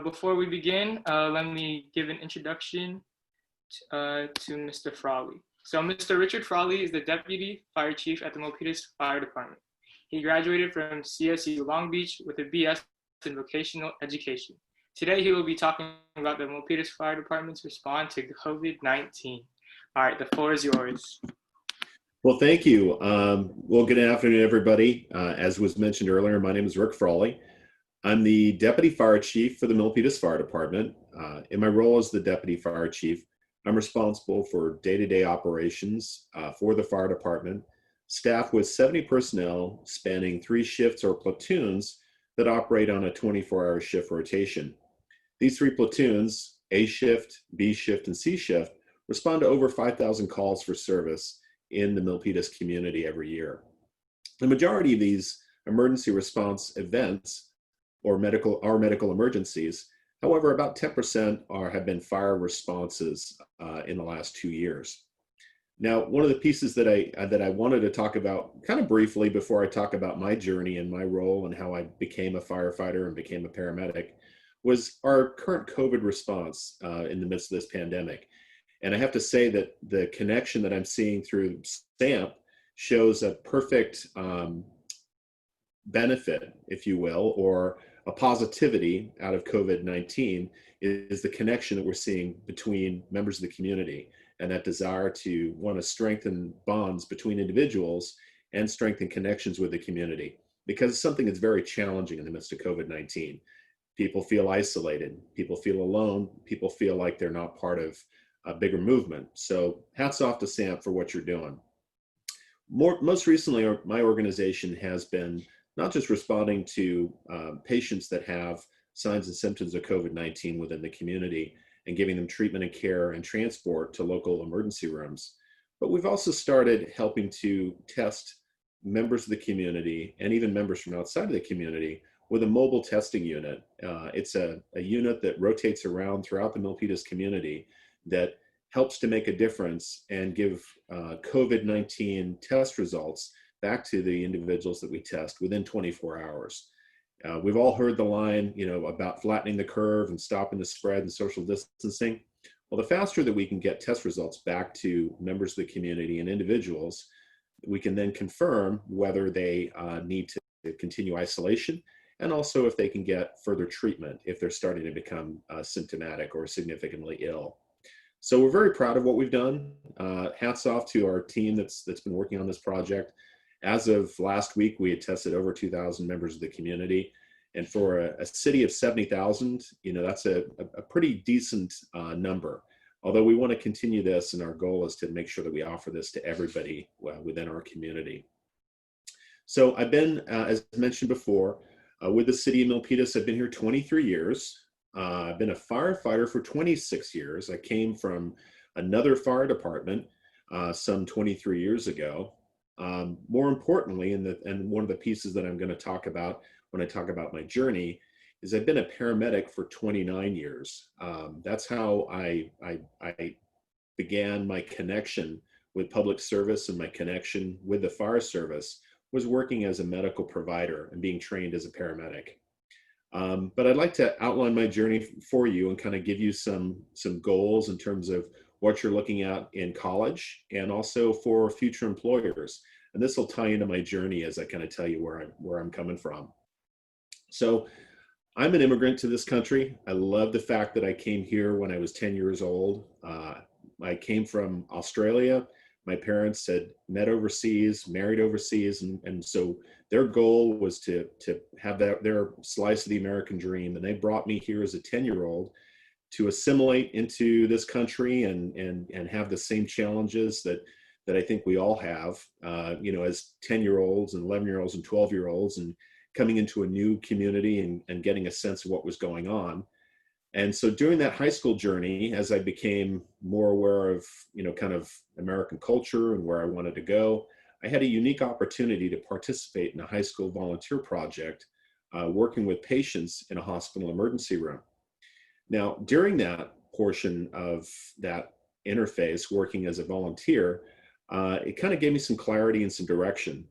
Before we begin, let me give an introduction to Mr. Frawley. So Mr. Richard Frawley is the Deputy Fire Chief at the Milpitas Fire Department. He graduated from CSU Long Beach with a BS in vocational education. Today, he will be talking about the Milpitas Fire Department's response to COVID-19. All right, the floor is yours. Well, thank you. Well, good afternoon, everybody. As was mentioned earlier, my name is Rick Frawley. I'm the Deputy Fire Chief for the Milpitas Fire Department. In my role as the Deputy Fire Chief, I'm responsible for day-to-day operations for the fire department, staffed with 70 personnel spanning 3 shifts or platoons that operate on a 24-hour shift rotation. These 3 platoons, A shift, B shift, and C shift, respond to over 5,000 calls for service in the Milpitas community every year. The majority of these emergency response events or medical emergencies. However, about 10% have been fire responses in the last 2 years. Now, one of the pieces that I wanted to talk about kind of briefly before I talk about my journey and my role and how I became a firefighter and became a paramedic was our current COVID response in the midst of this pandemic. And I have to say that the connection that I'm seeing through SAMP shows a perfect benefit, if you will, or a positivity out of COVID-19 is the connection that we're seeing between members of the community and that desire to want to strengthen bonds between individuals and strengthen connections with the community, because it's something that's very challenging in the midst of COVID-19. People feel isolated, people feel alone, people feel like they're not part of a bigger movement. So hats off to SAMP for what you're doing. Most recently, my organization has been not just responding to patients that have signs and symptoms of COVID-19 within the community and giving them treatment and care and transport to local emergency rooms, but we've also started helping to test members of the community and even members from outside of the community with a mobile testing unit. It's a unit that rotates around throughout the Milpitas community that helps to make a difference and give COVID-19 test results back to the individuals that we test within 24 hours. We've all heard the line, about flattening the curve and stopping the spread and social distancing. Well, the faster that we can get test results back to members of the community and individuals, we can then confirm whether they need to continue isolation and also if they can get further treatment if they're starting to become symptomatic or significantly ill. So we're very proud of what we've done. Hats off to our team that's been working on this project. As of last week, we had tested over 2,000 members of the community. And for a city of 70,000, that's a pretty decent number. Although we want to continue this, and our goal is to make sure that we offer this to everybody within our community. So I've been, as mentioned before, with the city of Milpitas. I've been here 23 years. I've been a firefighter for 26 years. I came from another fire department some 23 years ago. More importantly, and one of the pieces that I'm going to talk about when I talk about my journey is I've been a paramedic for 29 years. That's how I began my connection with public service, and my connection with the fire service was working as a medical provider and being trained as a paramedic. But I'd like to outline my journey for you and kind of give you some goals in terms of what you're looking at in college and also for future employers. And this will tie into my journey as I kind of tell you where I'm coming from. So I'm an immigrant to this country. I love the fact that I came here when I was 10 years old. I came from Australia. My parents had met overseas, married overseas, and so their goal was to have their slice of the American dream. And they brought me here as a 10-year-old to assimilate into this country and have the same challenges that I think we all have, as 10-year-olds and 11-year-olds and 12-year-olds, and coming into a new community and getting a sense of what was going on. And so during that high school journey, as I became more aware of, kind of American culture and where I wanted to go, I had a unique opportunity to participate in a high school volunteer project, working with patients in a hospital emergency room. Now, during that portion of that interface, working as a volunteer, it kind of gave me some clarity and some direction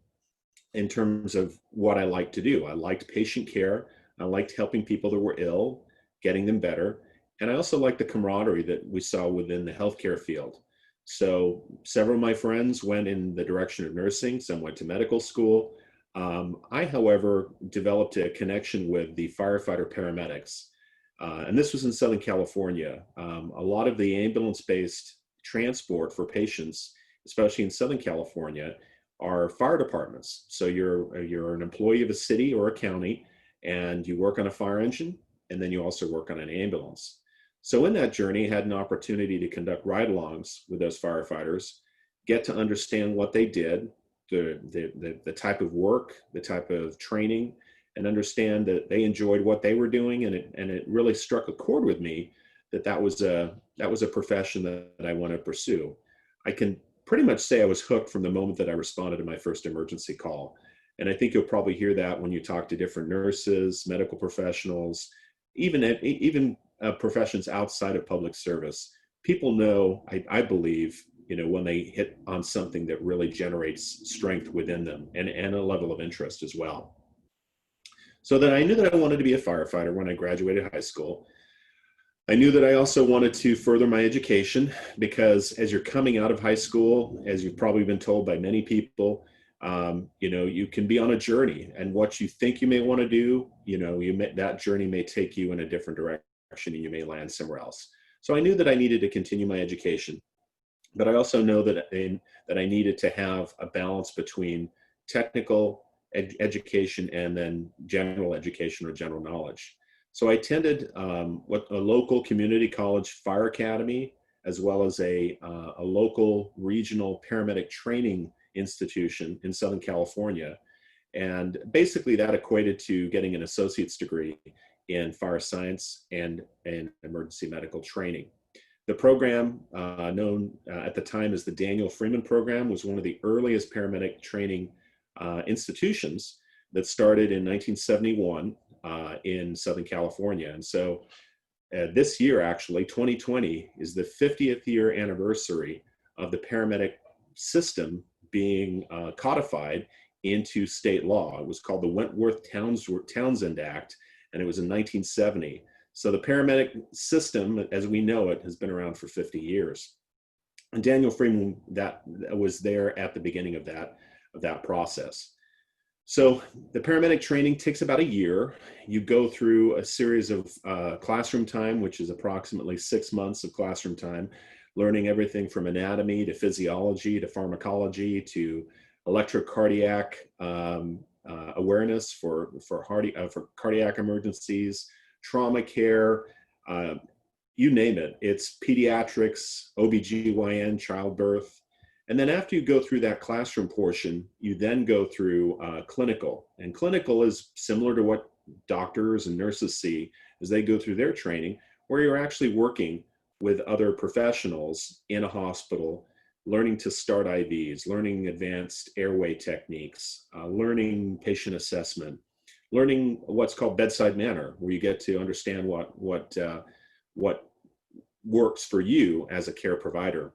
in terms of what I liked to do. I liked patient care. I liked helping people that were ill, getting them better. And I also like the camaraderie that we saw within the healthcare field. So several of my friends went in the direction of nursing, some went to medical school. I, however, developed a connection with the firefighter paramedics. And this was in Southern California. A lot of the ambulance-based transport for patients, especially in Southern California, are fire departments. So you're an employee of a city or a county, and you work on a fire engine, and then you also work on an ambulance. So in that journey, I had an opportunity to conduct ride-alongs with those firefighters, get to understand what they did, the type of work, the type of training, and understand that they enjoyed what they were doing, and it really struck a chord with me that was a profession that I want to pursue. I can pretty much say I was hooked from the moment that I responded to my first emergency call. And I think you'll probably hear that when you talk to different nurses, medical professionals, even professions outside of public service. People know, I believe, when they hit on something that really generates strength within them and a level of interest as well. So then I knew that I wanted to be a firefighter when I graduated high school. I knew that I also wanted to further my education, because as you're coming out of high school, as you've probably been told by many people, you can be on a journey, and what you think you may want to do, that journey may take you in a different direction, and you may land somewhere else. So I knew that I needed to continue my education, but I also know that I needed to have a balance between technical education and then general education or general knowledge. So I attended a local community college fire academy, as well as a local regional paramedic training institution in Southern California. And basically that equated to getting an associate's degree in fire science and emergency medical training. The program, known at the time as the Daniel Freeman program, was one of the earliest paramedic training institutions that started in 1971 in Southern California. And so this year, actually, 2020, is the 50th year anniversary of the paramedic system being codified into state law. It was called the Wentworth-Townsend Act, and it was in 1970. So the paramedic system, as we know it, has been around for 50 years. And Daniel Freeman, that was there at the beginning of that process. So the paramedic training takes about a year. You go through a series of classroom time, which is approximately 6 months of classroom time, learning everything from anatomy to physiology to pharmacology to electrocardiac awareness for cardiac emergencies, trauma care, you name it. It's pediatrics, OBGYN, childbirth. And then after you go through that classroom portion, you then go through clinical. And clinical is similar to what doctors and nurses see as they go through their training, where you're actually working with other professionals in a hospital, learning to start IVs, learning advanced airway techniques, learning patient assessment, learning what's called bedside manner, where you get to understand what works for you as a care provider.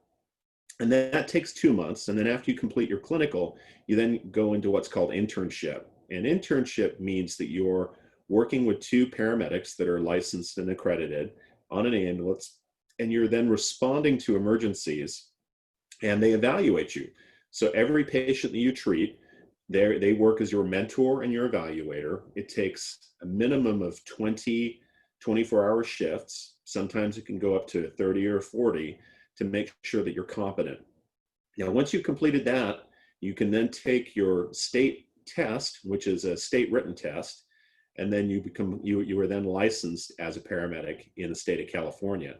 And that takes 2 months. And then after you complete your clinical, you then go into what's called internship. And internship means that you're working with 2 paramedics that are licensed and accredited on an ambulance, and you're then responding to emergencies, and they evaluate you. So every patient that you treat, they work as your mentor and your evaluator. It takes a minimum of 20 24-hour shifts. Sometimes it can go up to 30 or 40 to make sure that you're competent. Now, once you've completed that, you can then take your state test, which is a state written test, and then you are then licensed as a paramedic in the state of California.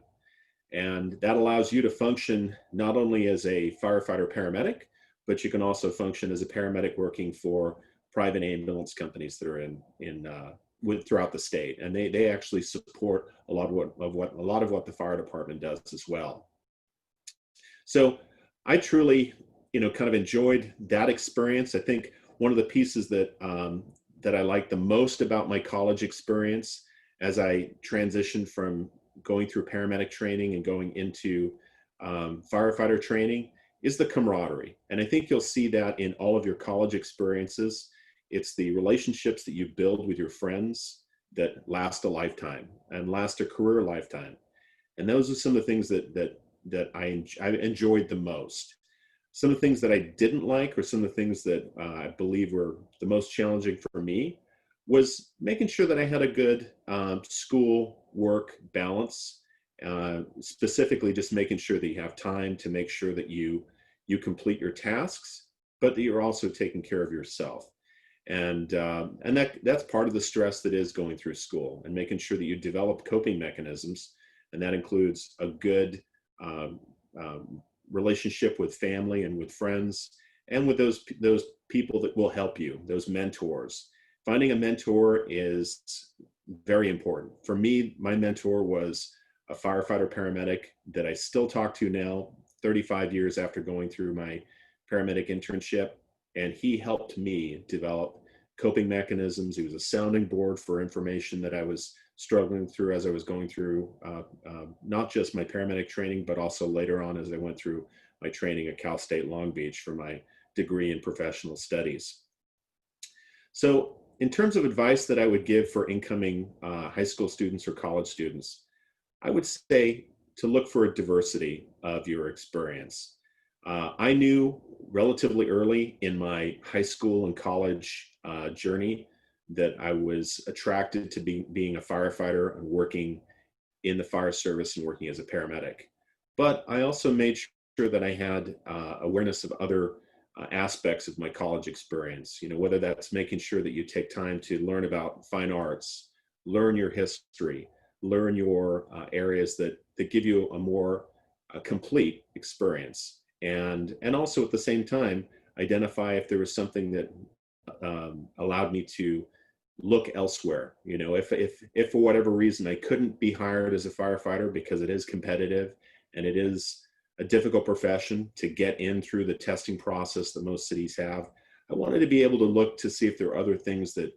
And that allows you to function not only as a firefighter paramedic, but you can also function as a paramedic working for private ambulance companies that are throughout the state. And they actually support a lot of what the fire department does as well. So I truly, kind of enjoyed that experience. I think one of the pieces that I like the most about my college experience, as I transitioned from going through paramedic training and going into firefighter training, is the camaraderie. And I think you'll see that in all of your college experiences. It's the relationships that you build with your friends that last a lifetime and last a career lifetime. And those are some of the things that I enjoyed the most. Some of the things that I didn't like, or some of the things that I believe were the most challenging for me, was making sure that I had a good school work balance. Specifically, just making sure that you have time to make sure that you complete your tasks, but that you're also taking care of yourself. And that's part of the stress that is going through school, and making sure that you develop coping mechanisms, and that includes a good relationship with family and with friends, and with those people that will help you, those mentors. Finding a mentor is very important. For me, my mentor was a firefighter paramedic that I still talk to now, 35 years after going through my paramedic internship. And he helped me develop coping mechanisms. He was a sounding board for information that I was struggling through as I was going through not just my paramedic training, but also later on as I went through my training at Cal State Long Beach for my degree in professional studies. So in terms of advice that I would give for incoming high school students or college students, I would say to look for a diversity of your experience. I knew relatively early in my high school and college journey that I was attracted to being a firefighter and working in the fire service and working as a paramedic. But I also made sure that I had awareness of other aspects of my college experience, whether that's making sure that you take time to learn about fine arts, learn your history, learn your areas that give you a more complete experience. And also at the same time, identify if there was something that allowed me to look elsewhere. If for whatever reason I couldn't be hired as a firefighter because it is competitive and it is a difficult profession to get in through the testing process that most cities have, I wanted to be able to look to see if there are other things that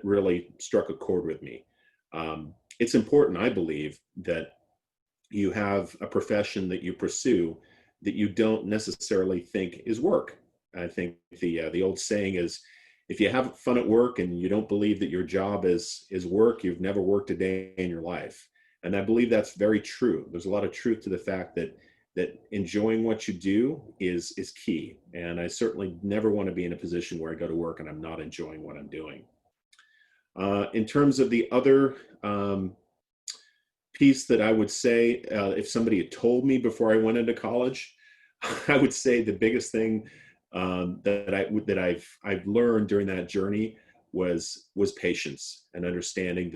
really struck a chord with me. It's important, I believe, that you have a profession that you pursue that you don't necessarily think is work. I think the old saying is, if you have fun at work and you don't believe that your job is work, you've never worked a day in your life. And I believe that's very true. There's a lot of truth to the fact that enjoying what you do is key. And I certainly never want to be in a position where I go to work and I'm not enjoying what I'm doing. In terms of the other piece that I would say, if somebody had told me before I went into college, I would say the biggest thing that I've learned during that journey was patience, and understanding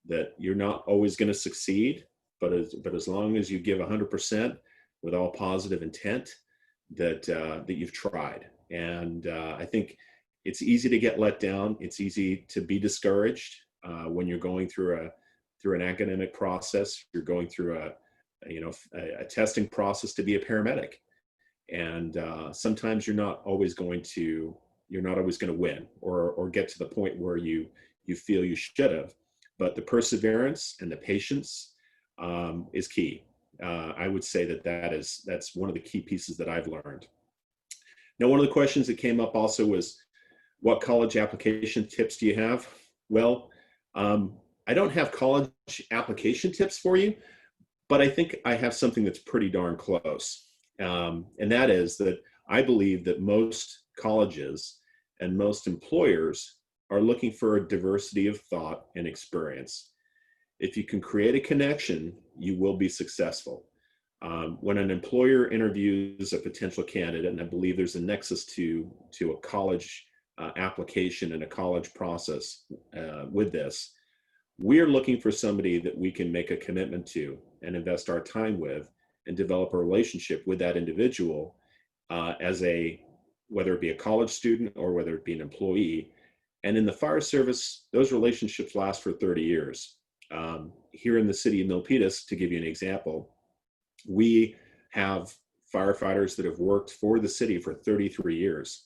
that you're not always going to succeed, but as long as you give 100% with all positive intent, that you've tried. And I think it's easy to get let down. It's easy to be discouraged when you're going through an academic process. You're going through a testing process to be a paramedic. And sometimes you're not always going to win or get to the point where you feel you should have. But the perseverance and the patience is key. I would say that's one of the key pieces that I've learned. Now, one of the questions that came up also was, what college application tips do you have? Well, I don't have college application tips for you, but I think I have something that's pretty darn close. And that is that I believe that most colleges and most employers are looking for a diversity of thought and experience. If you can create a connection, you will be successful. When an employer interviews a potential candidate, and I believe there's a nexus to a college application and a college process with this, we're looking for somebody that we can make a commitment to and invest our time with and develop a relationship with that individual whether it be a college student or whether it be an employee. And in the fire service, those relationships last for 30 years. Here in the city of Milpitas, to give you an example, we have firefighters that have worked for the city for 33 years.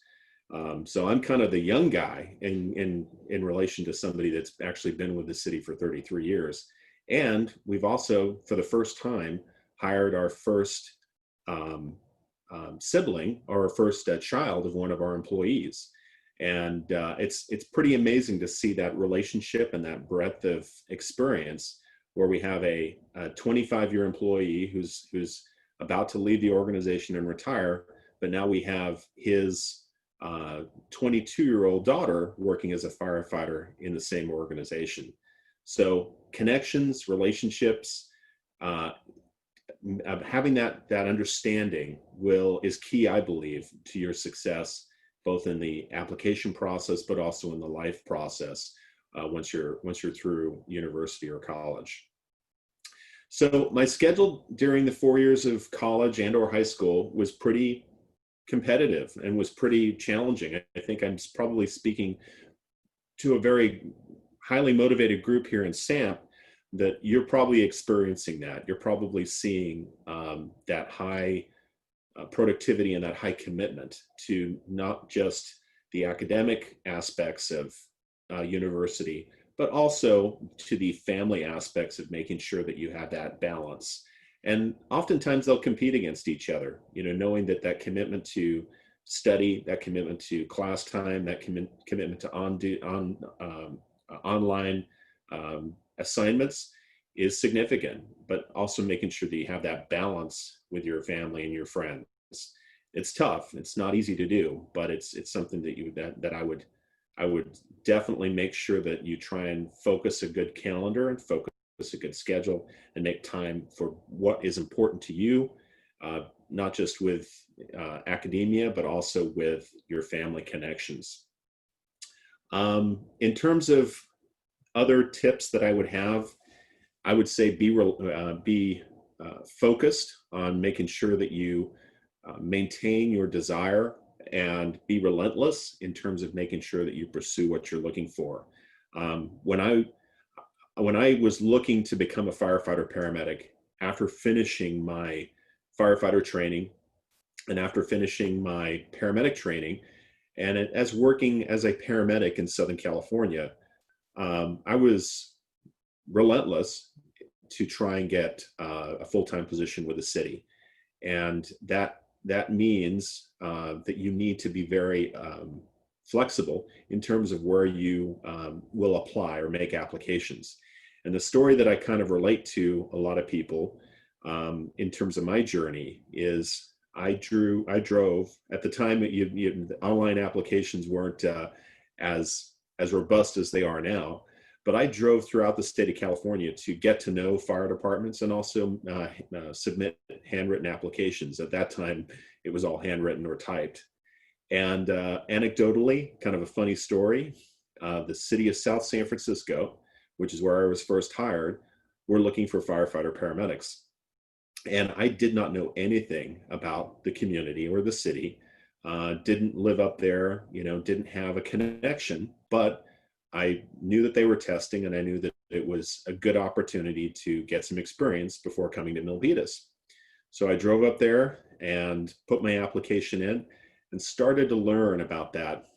So I'm kind of the young guy in relation to somebody that's actually been with the city for 33 years. And we've also, for the first time, hired our first sibling or our first child of one of our employees. And it's pretty amazing to see that relationship and that breadth of experience, where we have a 25-year employee who's about to leave the organization and retire, but now we have his 22-year-old daughter working as a firefighter in the same organization. So connections, relationships, having that understanding is key, I believe, to your success, both in the application process, but also in the life process once you're through university or college. So my schedule during the 4 years of college and or high school was pretty competitive and was pretty challenging. I think I'm probably speaking to a very highly motivated group here in SAMP, that you're probably experiencing that. You're probably seeing that high productivity and that high commitment to not just the academic aspects of university, but also to the family aspects of making sure that you have that balance. And oftentimes they'll compete against each other, knowing that commitment to study, that commitment to class time, that commitment to online assignments is significant, but also making sure that you have that balance with your family and your friends. It's tough. It's not easy to do, but it's something that I would definitely make sure that you try and focus a good calendar and focus a good schedule and make time for what is important to you, not just with academia, but also with your family connections. In terms of other tips that I would have, I would say be focused on making sure that you maintain your desire and be relentless in terms of making sure that you pursue what you're looking for. When I was looking to become a firefighter paramedic, after finishing my firefighter training and after finishing my paramedic training, and as working as a paramedic in Southern California, I was relentless to try and get a full-time position with the city. And that means that you need to be very flexible in terms of where you will apply or make applications. And the story that I kind of relate to a lot of people in terms of my journey is I drove at the time. The online applications weren't as robust as they are now, but I drove throughout the state of California to get to know fire departments and also submit handwritten applications. At that time, it was all handwritten or typed. And anecdotally, kind of a funny story, the city of South San Francisco, which is where I was first hired, were looking for firefighter paramedics. And I did not know anything about the community or the city, didn't live up there, didn't have a connection, but I knew that they were testing, and I knew that it was a good opportunity to get some experience before coming to Milpitas. So I drove up there and put my application in and started to learn about that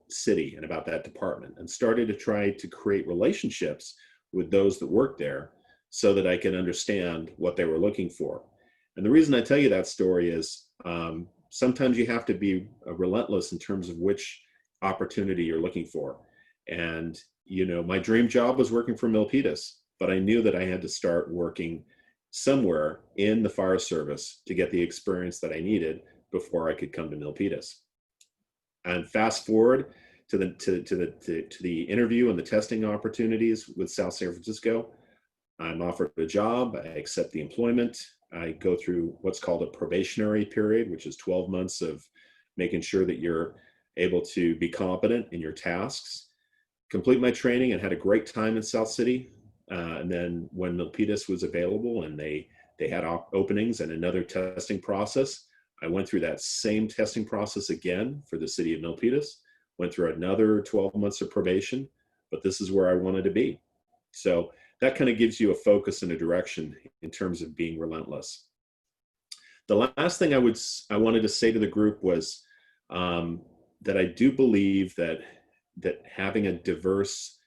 city and about that department, and started to try to create relationships with those that worked there so that I could understand what they were looking for. And the reason I tell you that story is sometimes you have to be relentless in terms of which opportunity you're looking for. And, my dream job was working for Milpitas, but I knew that I had to start working somewhere in the fire service to get the experience that I needed before I could come to Milpitas. And fast forward to the interview and the testing opportunities with South San Francisco. I'm offered a job. I accept the employment. I go through what's called a probationary period, which is 12 months of making sure that you're able to be competent in your tasks, complete my training, and had a great time in South City. And then when Milpitas was available and they had openings and another testing process, I went through that same testing process again for the city of Milpitas, went through another 12 months of probation, but this is where I wanted to be. So that kind of gives you a focus and a direction in terms of being relentless. The last thing I wanted to say to the group was that I do believe that having a diverse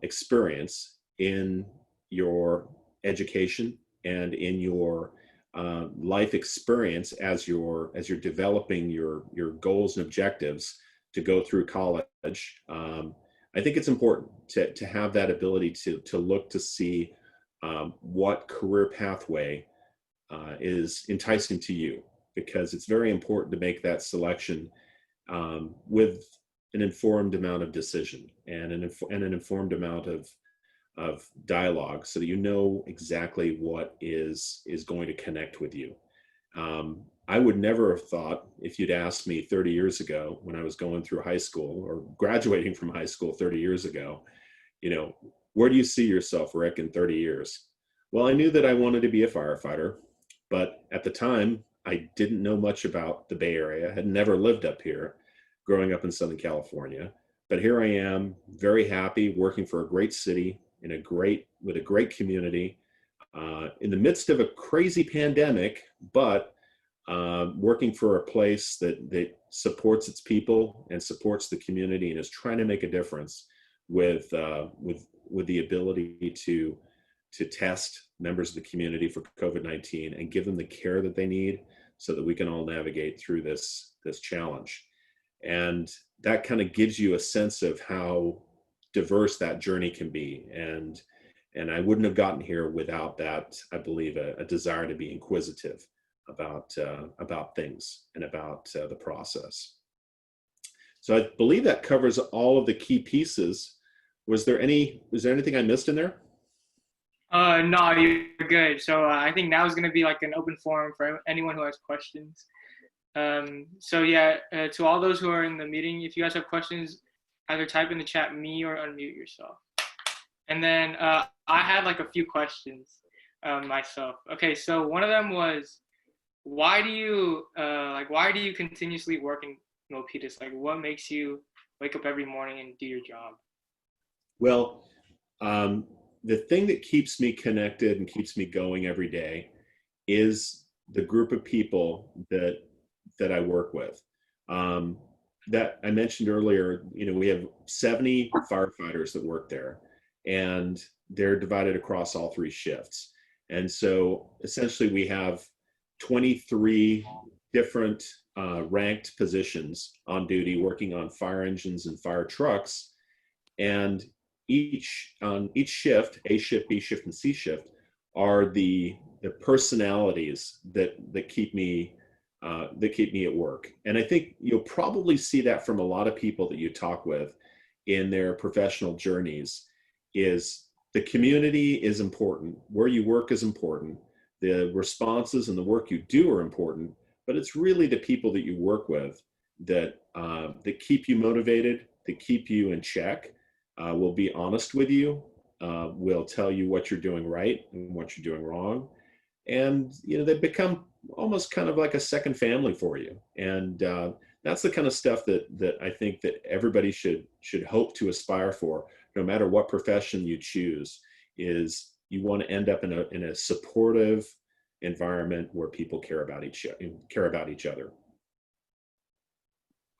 experience in your education and in your life experience as you're developing your goals and objectives go through college, I think it's important to have that ability to look to see what career pathway is enticing to you, because it's very important to make that selection with an informed amount of decision and an informed amount of dialogue, so that you know exactly what is going to connect with you. I would never have thought, if you'd asked me 30 years ago when I was going through high school or graduating from high school 30 years ago, where do you see yourself, Rick, in 30 years? Well, I knew that I wanted to be a firefighter, but at the time I didn't know much about the Bay Area. I had never lived up here, growing up in Southern California. But here I am, very happy, working for a great city with a great community, in the midst of a crazy pandemic, but working for a place that supports its people and supports the community and is trying to make a difference with the ability to test members of the community for COVID-19 and give them the care that they need, so that we can all navigate through this challenge. And that kind of gives you a sense of how diverse that journey can be. And I wouldn't have gotten here without that, I believe, a desire to be inquisitive about things and about the process. So I believe that covers all of the key pieces. Was there anything I missed in there? No, you're good. So I think now is going to be like an open forum for anyone who has questions. So yeah, to all those who are in the meeting, if you guys have questions, either type in the chat me or unmute yourself. And then I had like a few questions myself. Okay, so one of them was, why do you continuously work in Milpitas? Like, what makes you wake up every morning and do your job? Well, the thing that keeps me connected and keeps me going every day is the group of people that I work with. That I mentioned earlier, we have 70 firefighters that work there, and they're divided across all 3 shifts. And so essentially we have 23 different ranked positions on duty working on fire engines and fire trucks. And each shift, A shift, B shift, and C shift, are the personalities that keep me at work. And I think you'll probably see that from a lot of people that you talk with in their professional journeys. Is the community is important, where you work is important, the responses and the work you do are important, but it's really the people that you work with that keep you motivated, that keep you in check, will be honest with you, will tell you what you're doing right and what you're doing wrong. And they become almost kind of like a second family for you. And that's the kind of stuff that I think that everybody should hope to aspire for, no matter what profession you choose. Is you want to end up in a supportive environment where people care about each other.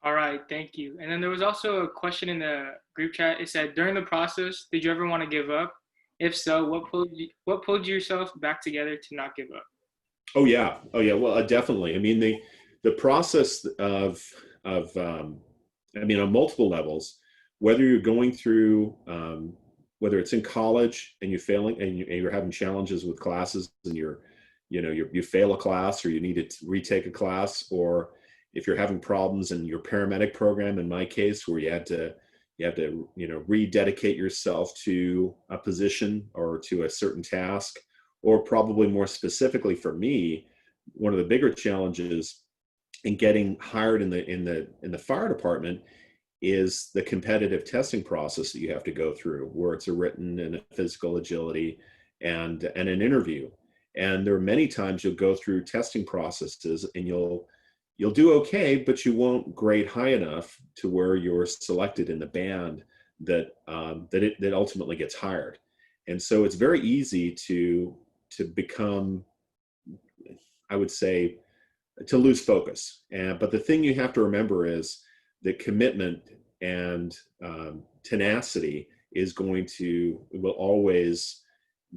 All right, thank you. And then there was also a question in the group chat. It said, during the process, did you ever want to give up? If so, what pulled yourself back together to not give up? Oh yeah. Well, definitely. I mean, the process of on multiple levels, whether you're going through, whether it's in college and you're failing and you're having challenges with classes and you fail a class or you need to retake a class, or if you're having problems in your paramedic program, in my case, where you have to rededicate yourself to a position or to a certain task, or probably more specifically for me, one of the bigger challenges in getting hired in the fire department is the competitive testing process that you have to go through, where it's a written and a physical agility and an interview. And there are many times you'll go through testing processes and you'll do okay, but you won't grade high enough to where you're selected in the band that ultimately gets hired. And so it's very easy to become, I would say, to lose focus. But the thing you have to remember is that commitment and tenacity will always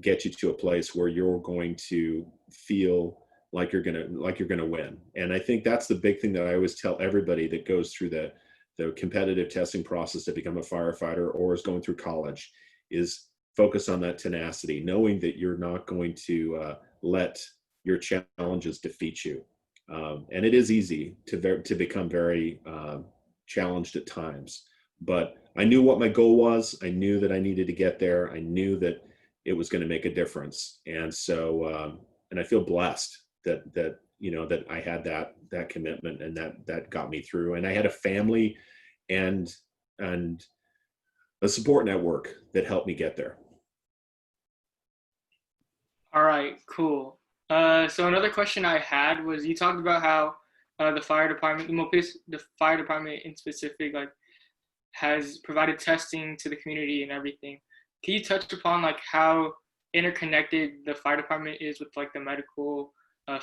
get you to a place where you're going to feel like you're gonna win. And I think that's the big thing that I always tell everybody that goes through the the competitive testing process to become a firefighter or is going through college is focus on that tenacity, knowing that you're not going to let your challenges defeat you. And it is easy to become very challenged at times. But I knew what my goal was. I knew that I needed to get there. I knew that it was going to make a difference. And so, and I feel blessed that you know, that I had that commitment, and that got me through. And I had a family and a support network that helped me get there. All right, cool. So another question I had was, you talked about how the fire department, the fire department in specific, like, has provided testing to the community and everything. Can you touch upon like how interconnected the fire department is with like the medical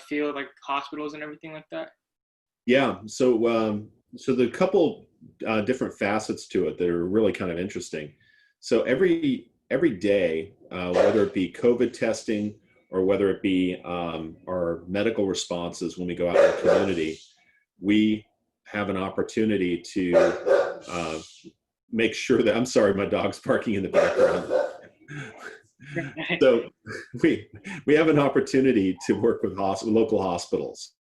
field, like hospitals and everything like that? Yeah. So so the couple different facets to it that are really kind of interesting. So every day, whether it be COVID testing or whether it be our medical responses when we go out in the community, we have an opportunity to make sure that, I'm sorry, my dog's barking in the background. So we have an opportunity to work with local hospitals.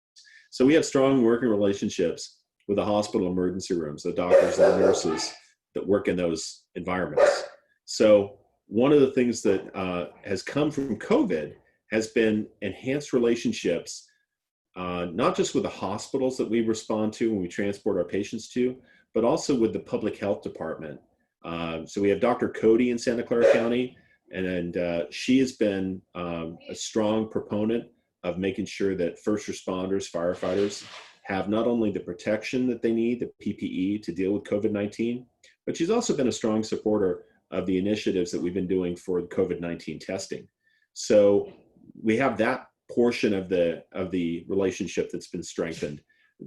So we have strong working relationships with the hospital emergency rooms, the doctors and the nurses that work in those environments. So one of the things that has come from COVID has been enhanced relationships, not just with the hospitals that we respond to when we transport our patients to, but also with the public health department. So we have Dr. Cody in Santa Clara County, and she has been a strong proponent of making sure that first responders, firefighters, have not only the protection that they need, the PPE to deal with COVID-19, but she's also been a strong supporter of the initiatives that we've been doing for COVID-19 testing. So we have that portion of the relationship that's been strengthened.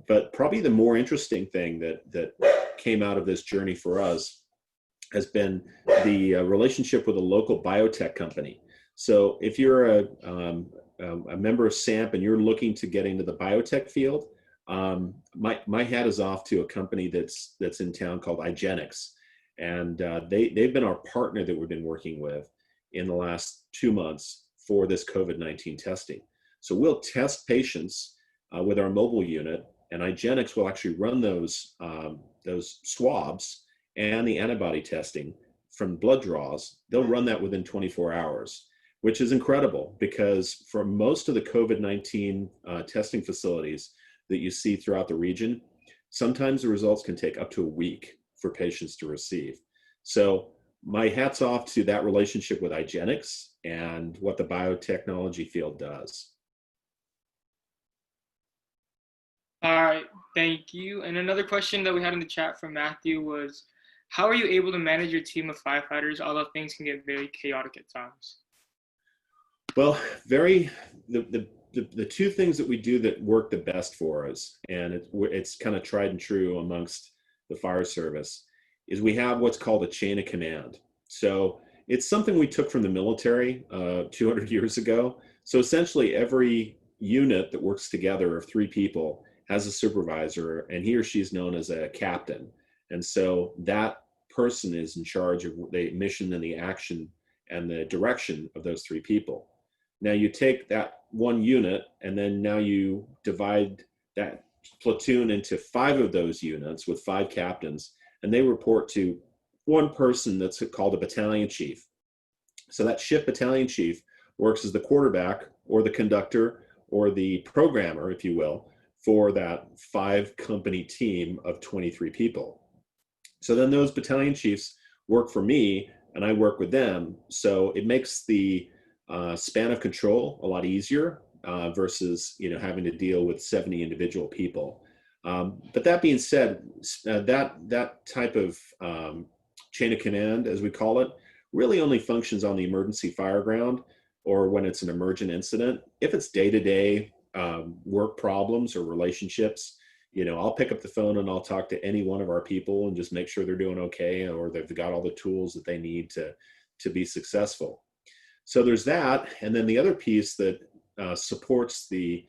But probably the more interesting thing that came out of this journey for us has been the relationship with a local biotech company. So if you're a member of SAMP and you're looking to get into the biotech field, my hat is off to a company that's in town called IGenix. And they've been our partner that we've been working with in the last 2 months for this COVID-19 testing. So we'll test patients with our mobile unit, and IGenix will actually run those swabs and the antibody testing from blood draws. They'll run that within 24 hours, which is incredible, because for most of the COVID-19 testing facilities that you see throughout the region, sometimes the results can take up to a week for patients to receive. So my hat's off to that relationship with IGenix and what the biotechnology field does. All right, thank you. And another question that we had in the chat from Matthew was, how are you able to manage your team of firefighters, although things can get very chaotic at times? Well, the two things that we do that work the best for us, and it's kind of tried and true amongst the fire service, is we have what's called a chain of command. So it's something we took from the military 200 years ago. So essentially every unit that works together of 3 people has a supervisor, and he or she is known as a captain. And so that person is in charge of the mission and the action and the direction of those 3 people. Now you take that one unit, and then now you divide that platoon into 5 of those units with 5 captains, and they report to one person that's called a battalion chief. So that shift battalion chief works as the quarterback or the conductor or the programmer, if you will, for that 5 company team of 23 people. So then those battalion chiefs work for me, and I work with them. So it makes the span of control a lot easier versus having to deal with 70 individual people. But that being said, that type of chain of command, as we call it, really only functions on the emergency fire ground or when it's an emergent incident. If it's day-to-day work problems or relationships, I'll pick up the phone and I'll talk to any one of our people and just make sure they're doing okay, or they've got all the tools that they need to be successful. So there's that. And then the other piece that supports the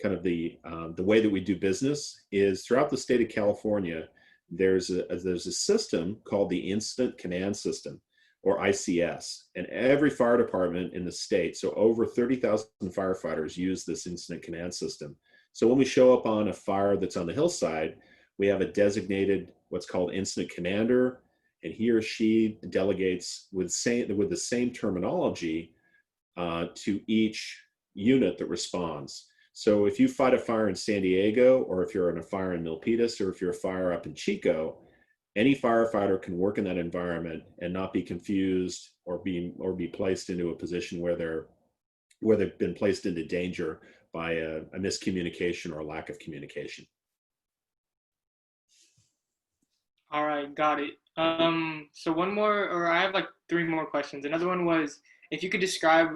kind of the way that we do business is throughout the state of California, there's a system called the Incident Command System, or ICS, and every fire department in the state, so over 30,000 firefighters, use this Incident Command System. So when we show up on a fire that's on the hillside, we have a designated what's called incident commander, and he or she delegates with the same terminology to each unit that responds. So if you fight a fire in San Diego, or if you're in a fire in Milpitas, or if you're a fire up in Chico, any firefighter can work in that environment and not be confused or be placed into a position where they've been placed into danger by a miscommunication or lack of communication. All right, got it. So one more, or I have like 3 more questions. Another one was, if you could describe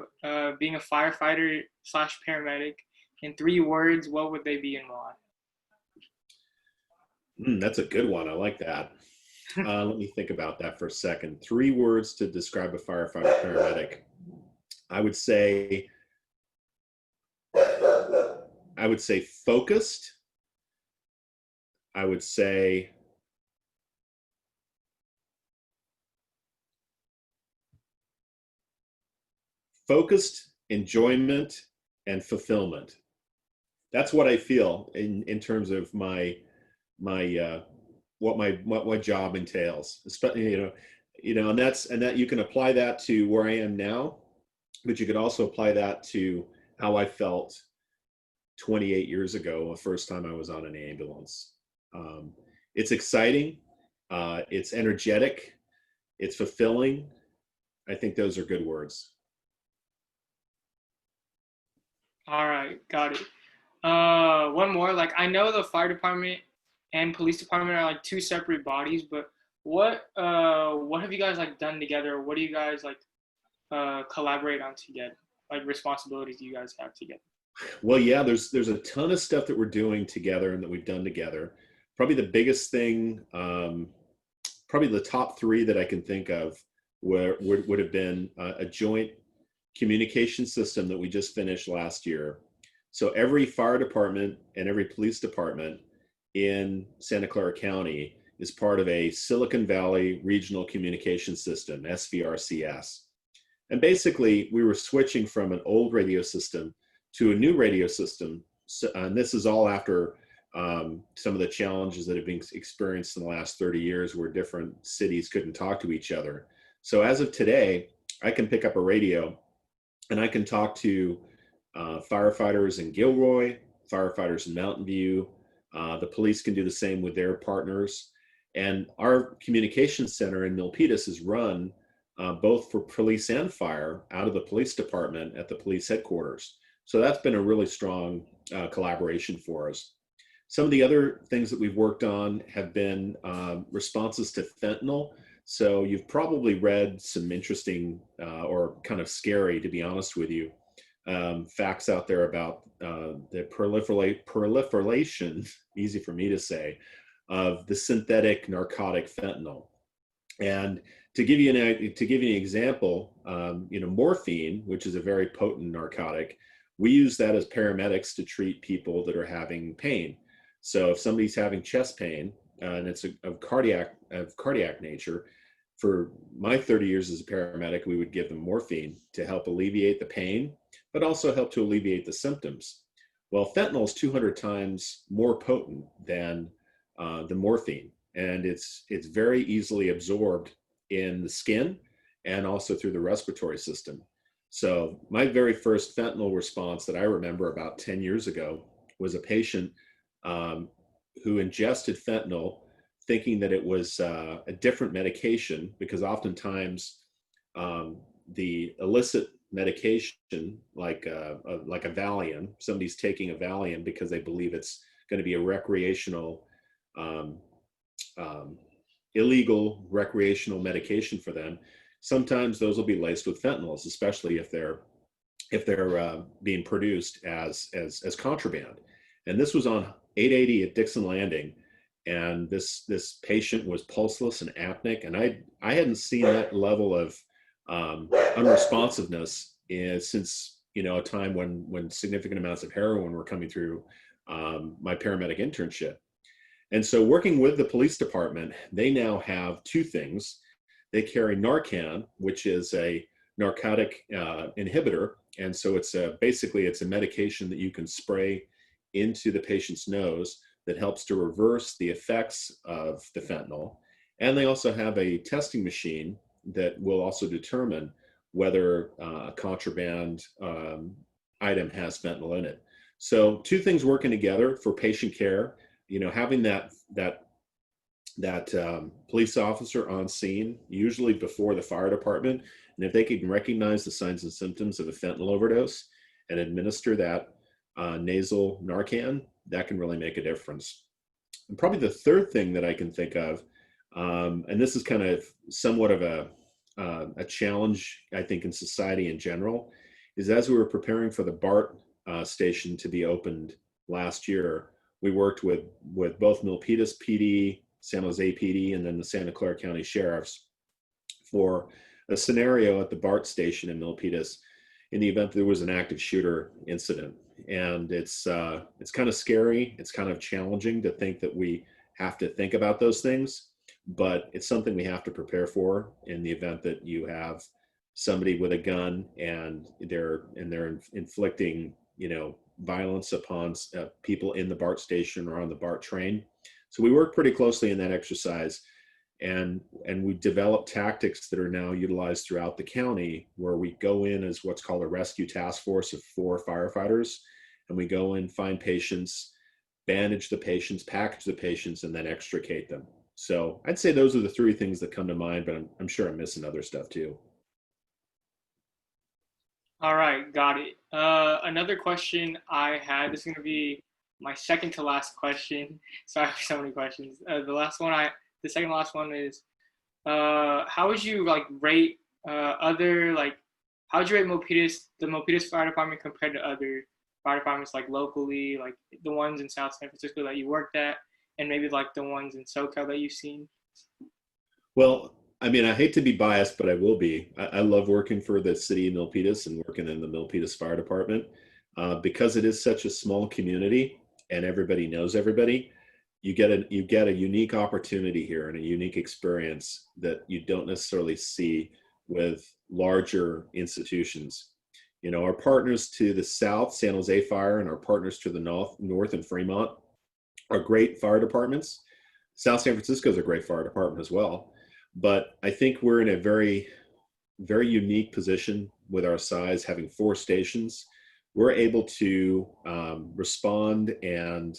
being a firefighter slash paramedic in 3 words, what would they be and why? That's a good one. I like that. Let me think about that for a second. 3 words to describe a firefighter paramedic. I would say focused. I would say focused, enjoyment, and fulfillment. That's what I feel in terms of what my job entails. Especially, and that you can apply that to where I am now, but you could also apply that to how I felt 28 years ago, the first time I was on an ambulance. It's exciting, it's energetic, it's fulfilling. I think those are good words. All right, got it. One more, like I know the fire department and police department are like 2 separate bodies, but what have you guys like done together? What do you guys like collaborate on together? Like responsibilities do you guys have together? Well, yeah, there's a ton of stuff that we're doing together and that we've done together. Probably the biggest thing, probably the top 3 that I can think of would have been a joint communication system that we just finished last year. So every fire department and every police department in Santa Clara County is part of a Silicon Valley Regional Communication System, SVRCS. And basically, we were switching from an old radio system to a new radio system. So, and this is all after some of the challenges that have been experienced in the last 30 years where different cities couldn't talk to each other. So as of today, I can pick up a radio and I can talk to firefighters in Gilroy, firefighters in Mountain View. The police can do the same with their partners. And our communication center in Milpitas is run both for police and fire out of the police department at the police headquarters. So that's been a really strong collaboration for us. Some of the other things that we've worked on have been responses to fentanyl. So you've probably read some interesting or kind of scary, to be honest with you, facts out there about the proliferation, easy for me to say, of the synthetic narcotic fentanyl. And to give you an example, morphine, which is a very potent narcotic, we use that as paramedics to treat people that are having pain. So if somebody's having chest pain and it's of cardiac nature, for my 30 years as a paramedic, we would give them morphine to help alleviate the pain, but also help to alleviate the symptoms. Well, fentanyl is 200 times more potent than the morphine, and it's very easily absorbed in the skin and also through the respiratory system. So my very first fentanyl response that I remember about 10 years ago was a patient who ingested fentanyl thinking that it was a different medication, because oftentimes the illicit medication, like a Valium, somebody's taking a Valium because they believe it's going to be a recreational, illegal recreational medication for them. Sometimes those will be laced with fentanyls, especially if they're being produced as contraband. And this was on 880 at Dixon Landing, and this patient was pulseless and apneic, and I hadn't seen that level of unresponsiveness since a time when significant amounts of heroin were coming through my paramedic internship. And so working with the police department, they now have two things. They carry Narcan, which is a narcotic inhibitor. And so basically it's a medication that you can spray into the patient's nose that helps to reverse the effects of the fentanyl. And they also have a testing machine that will also determine whether a contraband item has fentanyl in it. So two things working together for patient care. Having that police officer on scene, usually before the fire department, and if they can recognize the signs and symptoms of a fentanyl overdose and administer that nasal Narcan, that can really make a difference. And probably the third thing that I can think of, and this is kind of somewhat of a challenge, I think, in society in general, is as we were preparing for the BART station to be opened last year, we worked with both Milpitas PD, San Jose PD, and then the Santa Clara County Sheriffs for a scenario at the BART station in Milpitas in the event there was an active shooter incident. And it's kind of scary. It's kind of challenging to think that we have to think about those things, but it's something we have to prepare for in the event that you have somebody with a gun and they're inflicting, violence upon people in the BART station or on the BART train. So we work pretty closely in that exercise, and we develop tactics that are now utilized throughout the county, where we go in as what's called a rescue task force of 4 firefighters, and we go in, find patients, bandage the patients, package the patients, and then extricate them. So I'd say those are the 3 things that come to mind, but I'm sure I'm missing other stuff too. All right, got it. Another question I had, this is going to be my second to last question. Sorry for so many questions. The second to last one is, how would you rate how would you rate the Milpitas Fire Department compared to other fire departments, locally, the ones in South San Francisco that you worked at, and maybe the ones in SoCal that you've seen? Well, I mean, I hate to be biased, but I will be. I love working for the city of Milpitas and working in the Milpitas Fire Department because it is such a small community and everybody knows everybody. You get a unique opportunity here and a unique experience that you don't necessarily see with larger institutions. Our partners to the south, San Jose Fire, and our partners to the north in Fremont are great fire departments. South San Francisco is a great fire department as well. But I think we're in a very, very unique position with our size, having 4 stations. We're able to respond and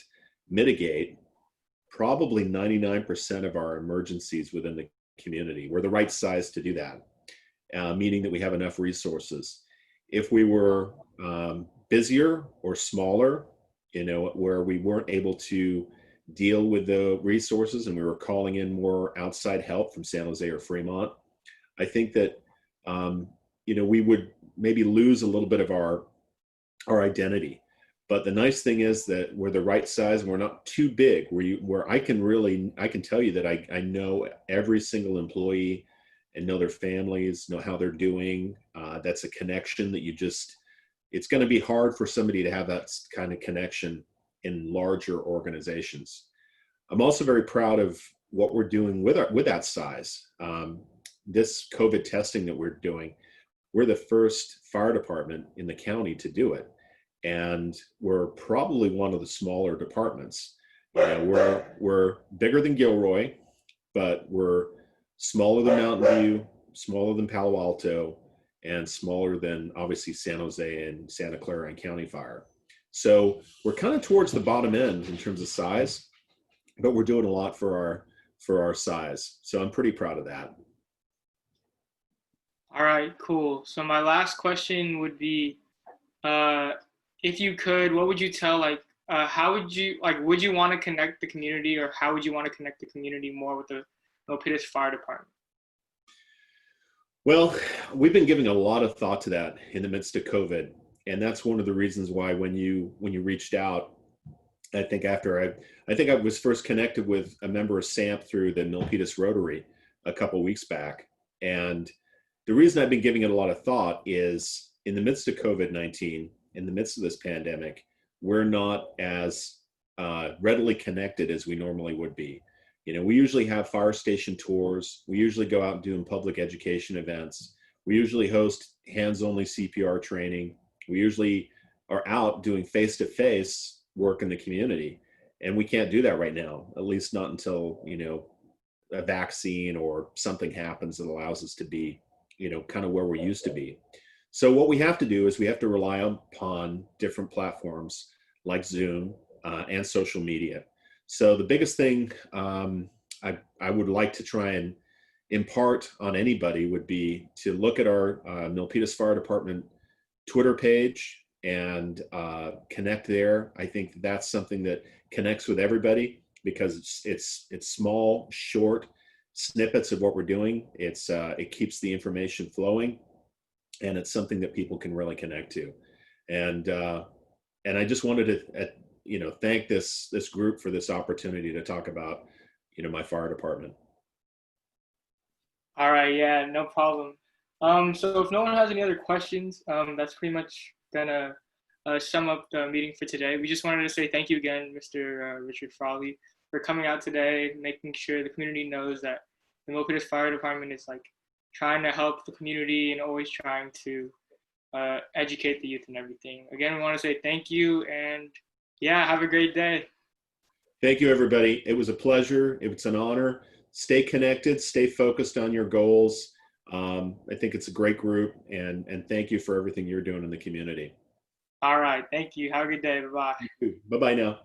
mitigate probably 99% of our emergencies within the community. We're the right size to do that, meaning that we have enough resources. If we were busier or smaller, where we weren't able to deal with the resources and we were calling in more outside help from San Jose or Fremont, I think that we would maybe lose a little bit of our identity. But the nice thing is that we're the right size and we're not too big where I can tell you that I know every single employee and know their families, know how they're doing. That's a connection that it's going to be hard for somebody to have that kind of connection in larger organizations. I'm also very proud of what we're doing with that size. This COVID testing that we're doing, we're the first fire department in the county to do it. And we're probably one of the smaller departments. We're bigger than Gilroy, but we're smaller than Mountain View, smaller than Palo Alto, and smaller than obviously San Jose and Santa Clara and County Fire. So we're kind of towards the bottom end in terms of size, but we're doing a lot for our size. So I'm pretty proud of that. All right, cool. So my last question would be, if you could, what would you tell, how would you want to connect the community, or how would you want to connect the community more with the Milpitas Fire Department? Well, we've been giving a lot of thought to that in the midst of COVID. And that's one of the reasons why when you reached out, I think I was first connected with a member of SAMP through the Milpitas Rotary a couple weeks back. And the reason I've been giving it a lot of thought is in the midst of COVID-19, in the midst of this pandemic, we're not as readily connected as we normally would be. You know, we usually have fire station tours. We usually go out and do public education events. We usually host hands-only CPR training. We usually are out doing face-to-face work in the community. And we can't do that right now, at least not until, you know, a vaccine or something happens that allows us to be, you know, kind of where we used to be. So what we have to do is we have to rely upon different platforms like Zoom and social media. So the biggest thing I would like to try and impart on anybody would be to look at our Milpitas Fire Department Twitter page and connect there. I think that's something that connects with everybody because it's small, short snippets of what we're doing. It keeps the information flowing, and it's something that people can really connect to. And I just wanted to you know, thank this group for this opportunity to talk about, you know, my fire department. All right, yeah, no problem. So if no one has any other questions, that's pretty much gonna sum up the meeting for today. We just wanted to say thank you again, Mr. Richard Frawley, for coming out today, making sure the community knows that the Milpitas Fire Department is like trying to help the community and always trying to educate the youth and everything. Again, we want to say thank you, and yeah, have a great day. Thank you, everybody. It was a pleasure. It was an honor. Stay connected, stay focused on your goals. I think it's a great group, and thank you for everything you're doing in the community. All right, thank you. Have a good day. Bye-bye. Bye-bye now.